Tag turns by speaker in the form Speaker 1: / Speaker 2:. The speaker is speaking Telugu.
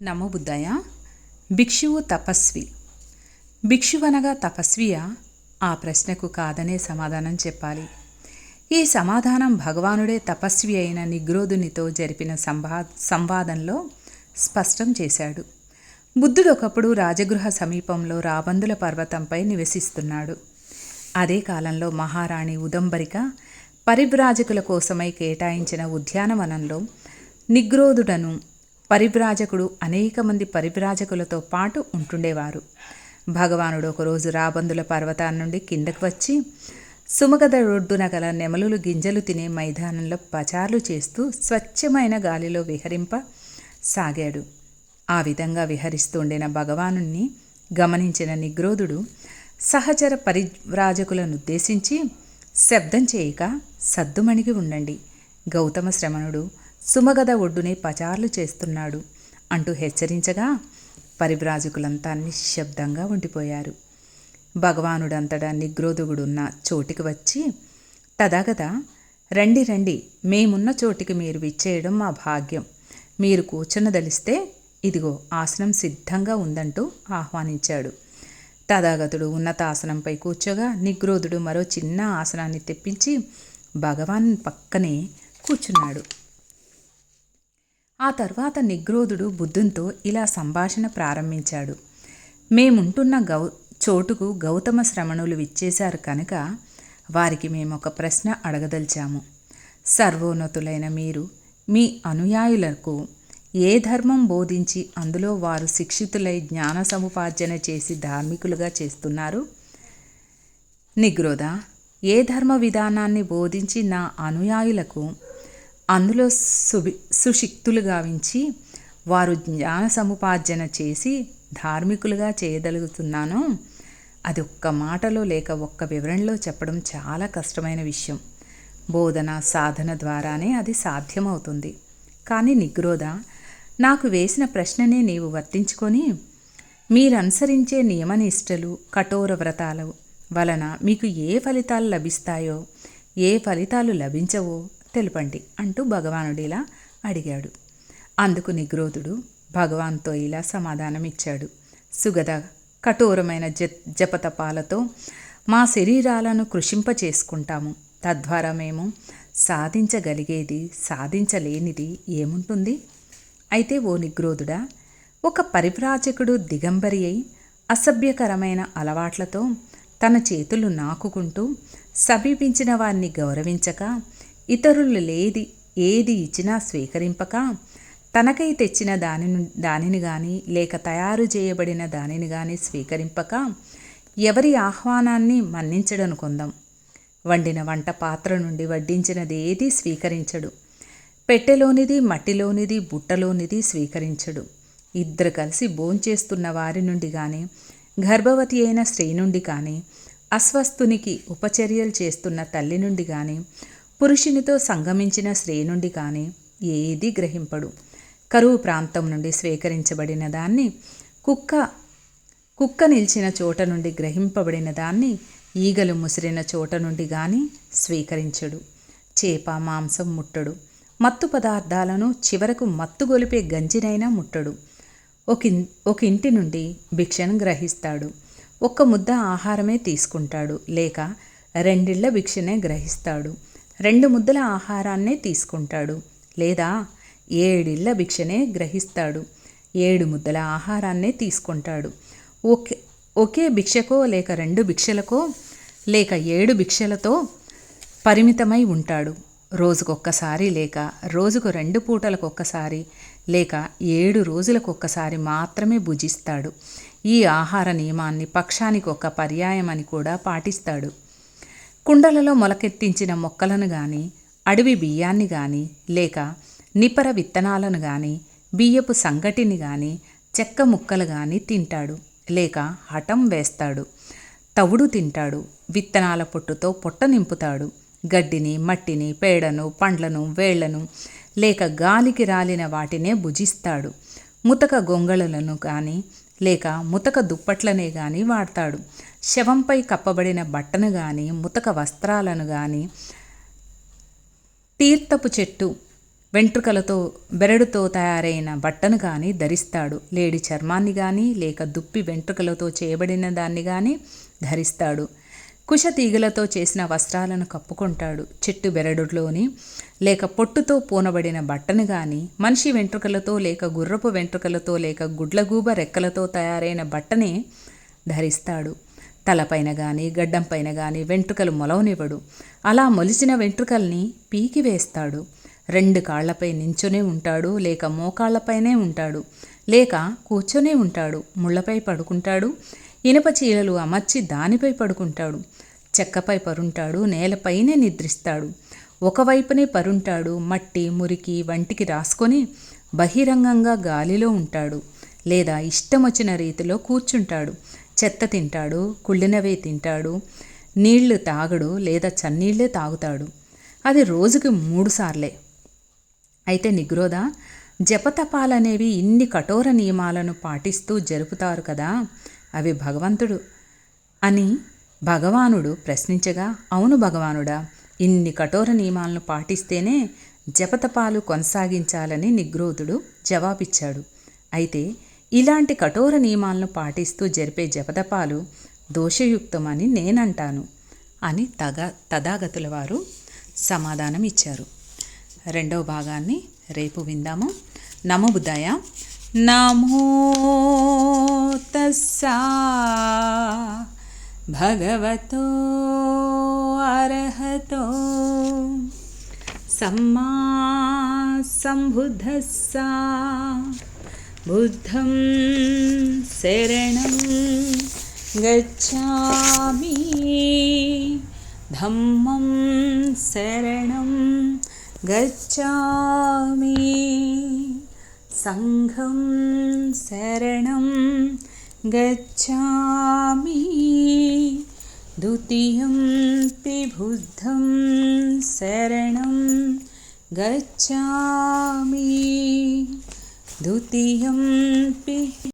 Speaker 1: నమో బుద్ధాయ. భిక్షువు తపస్వి. భిక్షువనగా తపస్వియా? ఆ ప్రశ్నకు కాదనే సమాధానం చెప్పాలి. ఈ సమాధానం భగవానుడే తపస్వి అయిన నిగ్రోధునితో జరిపిన సంవాదంలో స్పష్టం చేశాడు. బుద్ధుడు ఒకప్పుడు రాజగృహ సమీపంలో రాబందుల పర్వతంపై నివసిస్తున్నాడు. అదే కాలంలో మహారాణి ఉదంబరిక పరివ్రాజకుల కోసమై కేటాయించిన ఉద్యానవనంలో నిగ్రోధుడను పరివ్రాజకుడు అనేక మంది పరివ్రాజకులతో పాటు ఉంటుండేవారు. భగవానుడు ఒకరోజు రాబందుల పర్వతాన్ని నుండి కిందకు వచ్చి సుమగద రొడ్డున గల నెమలులు గింజలు తినే మైదానంలో పచార్లు చేస్తూ స్వచ్ఛమైన గాలిలో విహరింపసాగాడు. ఆ విధంగా విహరిస్తుండిన భగవానుణ్ణి గమనించిన నిగ్రోధుడు సహచర పరివ్రాజకులనుద్దేశించి, శబ్దం చేయక సద్దుమణిగి ఉండండి, గౌతమ శ్రమణుడు సుమగద ఒడ్డునే పచార్లు చేస్తున్నాడు అంటూ హెచ్చరించగా పరివ్రాజకులంతా నిశ్శబ్దంగా ఉండిపోయారు. భగవానుడంతటా నిగ్రోధుడున్న చోటికి వచ్చి, తదాగత, రండి రండి, మేమున్న చోటికి మీరు విచ్చేయడం మా భాగ్యం. మీరు కూర్చున్నదలిస్తే ఇదిగో ఆసనం సిద్ధంగా ఉందంటూ ఆహ్వానించాడు. తదాగతుడు ఉన్నతాసనంపై కూర్చోగా నిగ్రోధుడు మరో చిన్న ఆసనాన్ని తెప్పించి భగవాన్ పక్కనే కూర్చున్నాడు. ఆ తర్వాత నిగ్రోధుడు బుద్ధునితో ఇలా సంభాషణ ప్రారంభించాడు. మేముంటున్న చోటుకు గౌతమ శ్రమణులు విచ్చేశారు కనుక వారికి మేమొక ప్రశ్న అడగదలిచాము. సర్వోన్నతులైన మీరు మీ అనుయాయులకు ఏ ధర్మం బోధించి అందులో వారు శిక్షితులై జ్ఞాన సముపార్జన చేసి ధార్మికులుగా చేస్తున్నారు? నిగ్రోధ, ఏ ధర్మ విధానాన్ని బోధించి నా అనుయాయులకు అందులో సుశిక్తులు గావించి వారు జ్ఞాన సముపార్జన చేసి ధార్మికులుగా చేయగలుగుతున్నానో అది ఒక్క మాటలో లేక ఒక్క వివరణలో చెప్పడం చాలా కష్టమైన విషయం. బోధన సాధన ద్వారానే అది సాధ్యమవుతుంది. కానీ నిగ్రోధ, నాకు వేసిన ప్రశ్ననే నీవు వర్తించుకొని మీరనుసరించే నియమనిష్టలు కఠోర వ్రతాల వలన మీకు ఏ ఫలితాలు లభిస్తాయో ఏ ఫలితాలు లభించవో తెలుపండి అంటూ భగవానుడిలా అడిగాడు. అందుకు నిగ్రోధుడు భగవాన్తో ఇలా సమాధానమిచ్చాడు. సుగద, కఠోరమైన జపతపాలతో మా శరీరాలను కృషింపచేసుకుంటాము. తద్వారా మేము సాధించగలిగేది సాధించలేనిది ఏముంటుంది? అయితే ఓ నిగ్రోధుడా, ఒక పరివ్రాజకుడు దిగంబరి అయి అసభ్యకరమైన అలవాట్లతో తన చేతులు నాకుకుంటూ సమీపించిన వారిని గౌరవించక, ఇతరులు ఏది ఇచ్చినా స్వీకరింపక, తనకై తెచ్చిన దానిని కానీ లేక తయారు చేయబడిన దానిని కానీ స్వీకరింపక, ఎవరి ఆహ్వానాన్ని మన్నించడనుకుందాం. వండిన వంట పాత్ర నుండి వడ్డించినది ఏదీ స్వీకరించడు. పెట్టెలోనిది, మట్టిలోనిది, బుట్టలోనిది స్వీకరించడు. ఇద్దరు కలిసి భోంచేస్తున్న వారి నుండి కానీ, గర్భవతి అయిన స్త్రీ నుండి కానీ, అస్వస్థునికి ఉపచర్యలు చేస్తున్న తల్లి నుండి కానీ, పురుషునితో సంగమించిన స్త్రీ నుండి కానీ ఏదీ గ్రహింపడు. కరువు ప్రాంతం నుండి స్వీకరించబడిన దాన్ని, కుక్క నిలిచిన చోట నుండి గ్రహింపబడిన దాన్ని ఈగలు ముసిరిన చోట నుండి కానీ స్వీకరించడు. చేప మాంసం ముట్టడు. మత్తు పదార్థాలను, చివరకు మత్తు గొలిపే గంజినైనా ముట్టడు. ఒక ఇంటి నుండి భిక్షను గ్రహిస్తాడు. ఒక్క ముద్ద ఆహారమే తీసుకుంటాడు, లేక రెండిళ్ల భిక్షనే గ్రహిస్తాడు. 2 ముద్దల ఆహారాన్నే తీసుకుంటాడు, లేదా 7 ఇళ్ల భిక్షనే గ్రహిస్తాడు. 7 ముద్దల ఆహారాన్నే తీసుకుంటాడు. ఒకే భిక్షకో లేక 2 భిక్షలకో లేక 7 భిక్షలతో పరిమితమై ఉంటాడు. రోజుకొక్కసారి లేక రోజుకు 2 పూటలకొక్కసారి లేక 7 రోజులకొక్కసారి మాత్రమే భుజిస్తాడు. ఈ ఆహార నియమాన్ని పక్షానికి ఒక పర్యాయమని కూడా పాటిస్తాడు. కుండలలో మొలకెత్తించిన మొక్కలను కానీ, అడవి బియ్యాన్ని కానీ, లేక నిపర విత్తనాలను కానీ, బియ్యపు సంగటిని కానీ, చెక్క ముక్కలు కానీ తింటాడు, లేక హఠం వేస్తాడు. తవుడు తింటాడు. విత్తనాల పొట్టుతో పొట్ట నింపుతాడు. గడ్డిని, మట్టిని, పేడను, పండ్లను, వేళ్లను లేక గాలికి రాలిన వాటినే భుజిస్తాడు. ముతక గొంగళలను కానీ లేక ముతక దుప్పట్లనే కానీ వాడతాడు. శవంపై కప్పబడిన బట్టను కానీ, ముతక వస్త్రాలను కానీ, తీర్థపు చెట్టు వెంట్రుకలతో బెరడుతో తయారైన బట్టను కానీ ధరిస్తాడు. లేడి చర్మాన్ని కానీ లేక దుప్పి వెంట్రుకలతో చేయబడిన దాన్ని కానీ ధరిస్తాడు. కుశతీగలతో చేసిన వస్త్రాలను కప్పుకుంటాడు. చెట్టు బెరడులోని లేక పొట్టుతో పూనబడిన బట్టను కానీ, మనిషి వెంట్రుకలతో లేక గుర్రపు వెంట్రుకలతో లేక గుడ్లగూబ రెక్కలతో తయారైన బట్టనే ధరిస్తాడు. తలపైన కానీ గడ్డంపైన కానీ వెంట్రుకలు మొలవనివ్వడు. అలా మొలిచిన వెంట్రుకల్ని పీకివేస్తాడు. 2 కాళ్లపై నించునే ఉంటాడు, లేక మోకాళ్లపైనే ఉంటాడు, లేక కూర్చొనే ఉంటాడు. ముళ్లపై పడుకుంటాడు. ఇనుప చీలలు అమర్చి దానిపై పడుకుంటాడు. చెక్కపై పరుంటాడు. నేలపైనే నిద్రిస్తాడు. ఒకవైపునే పరుంటాడు. మట్టి మురికి వంటికి రాసుకొని బహిరంగంగా గాలిలో ఉంటాడు. లేదా ఇష్టమొచ్చిన రీతిలో కూర్చుంటాడు. చెత్త తింటాడు. కుళ్ళినవే తింటాడు. నీళ్లు తాగడు, లేదా చన్నీళ్లే తాగుతాడు. అది రోజుకి 3 సార్లే. అయితే నిగ్రోధ, జపతపాలనేవి ఇన్ని కఠోర నియమాలను పాటిస్తూ జరుపుతారు కదా, అవి భగవంతుడు అని భగవానుడు ప్రశ్నించగా, అవును భగవానుడా, ఇన్ని కఠోర నియమాలను పాటిస్తేనే జపతపాలు కొనసాగించాలని నిగ్రోధుడు జవాబిచ్చాడు. అయితే ఇలాంటి కఠోర నియమాలను పాటిస్తూ జరిపే జపతపాలు దోషయుక్తమని నేనంటాను అని తథాగతుల వారు సమాధానం ఇచ్చారు. 2వ భాగాన్ని రేపు విందాము. నమో బుద్ధాయ. నమో తస్సా భగవతో అర్హతో సమ్మా సంబుద్ధస్సా బుద్ధం శరణం గచ్ఛామి ధమ్మం శరణం గచ్ఛామి సంఘం శరణం గచ్ఛామి ద్వితీయం పి బుద్ధం శరణం గచ్ఛామి ద్వితీయం పి